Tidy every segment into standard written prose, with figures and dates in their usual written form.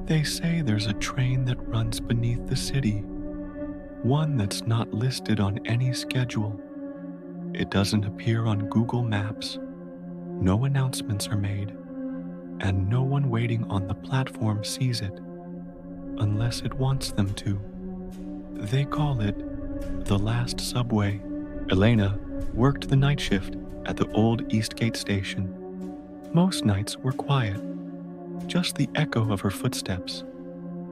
They say there's a train that runs beneath the city, one that's not listed on any schedule. It doesn't appear on Google Maps, no announcements are made, and no one waiting on the platform sees it, unless it wants them to. They call it the last subway. Elena worked the night shift at the old Eastgate station. Most nights were quiet, just the echo of her footsteps,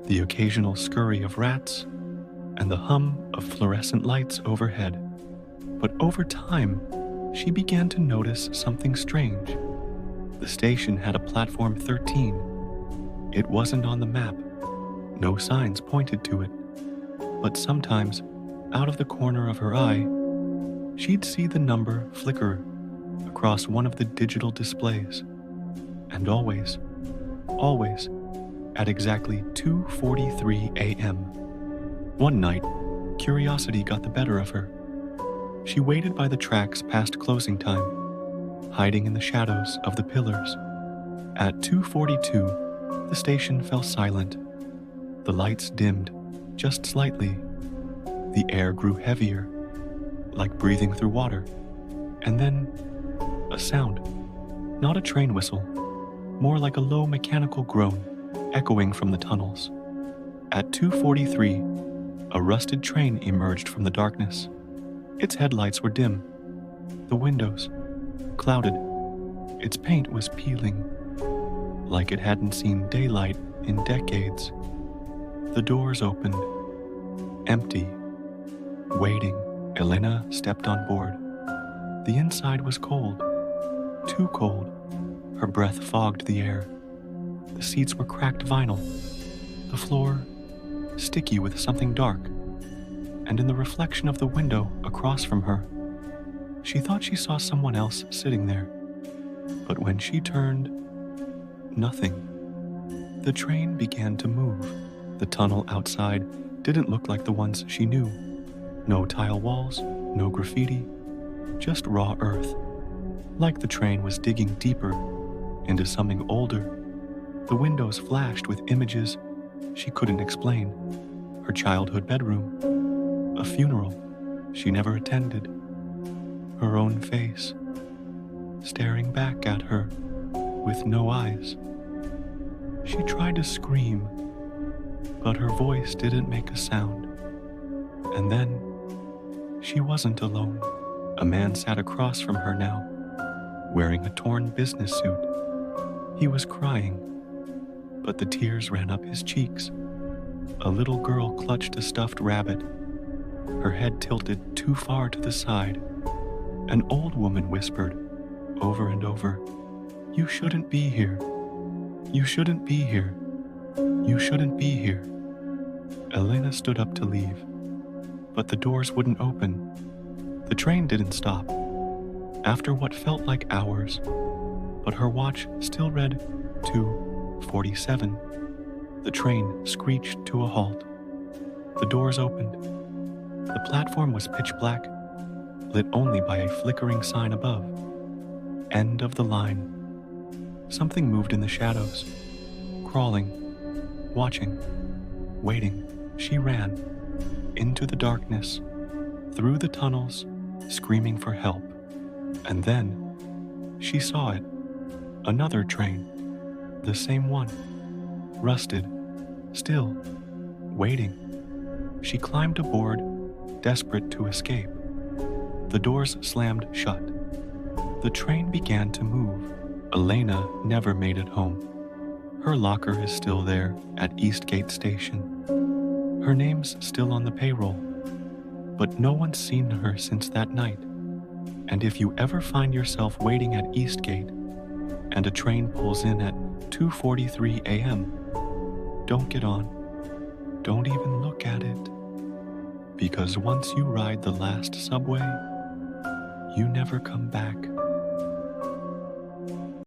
the occasional scurry of rats, and the hum of fluorescent lights overhead. But over time, she began to notice something strange. The station had a platform 13. It wasn't on the map. No signs pointed to it. But sometimes, out of the corner of her eye, she'd see the number flicker across one of the digital displays. And always, at exactly 2:43 a.m. One night, curiosity got the better of her. She waited by the tracks past closing time, hiding in the shadows of the pillars. At 2:42, the station fell silent. The lights dimmed just slightly. The air grew heavier, like breathing through water. And then, a sound. Not a train whistle, more like a low mechanical groan, echoing from the tunnels. At 2:43, a rusted train emerged from the darkness. Its headlights were dim, the windows clouded. Its paint was peeling, like it hadn't seen daylight in decades. The doors opened, empty, waiting. Elena stepped on board. The inside was cold, too cold. Her breath fogged the air. The seats were cracked vinyl, the floor sticky with something dark, and in the reflection of the window across from her, she thought she saw someone else sitting there. But when she turned, nothing. The train began to move. The tunnel outside didn't look like the ones she knew. No tile walls, no graffiti, just raw earth. Like the train was digging deeper into something older. The windows flashed with images she couldn't explain. Her childhood bedroom, a funeral she never attended, her own face, staring back at her with no eyes. She tried to scream, but her voice didn't make a sound. And then, she wasn't alone. A man sat across from her now, wearing a torn business suit. He was crying, but the tears ran up his cheeks. A little girl clutched a stuffed rabbit, her head tilted too far to the side. An old woman whispered, over and over, "You shouldn't be here. You shouldn't be here. You shouldn't be here." Elena stood up to leave, but the doors wouldn't open. The train didn't stop. After what felt like hours, but her watch still read 2:47, the train screeched to a halt. The doors opened. The platform was pitch black, lit only by a flickering sign above. End of the line. Something moved in the shadows, crawling, watching, waiting. She ran into the darkness, through the tunnels, screaming for help. And then she saw it. Another train, the same one, rusted, still, waiting. She climbed aboard, desperate to escape. The doors slammed shut. The train began to move. Elena never made it home. Her locker is still there at Eastgate Station. Her name's still on the payroll, but no one's seen her since that night. And if you ever find yourself waiting at Eastgate and a train pulls in at 2:43 a.m., don't get on. Don't even look at it. Because once you ride the last subway, you never come back.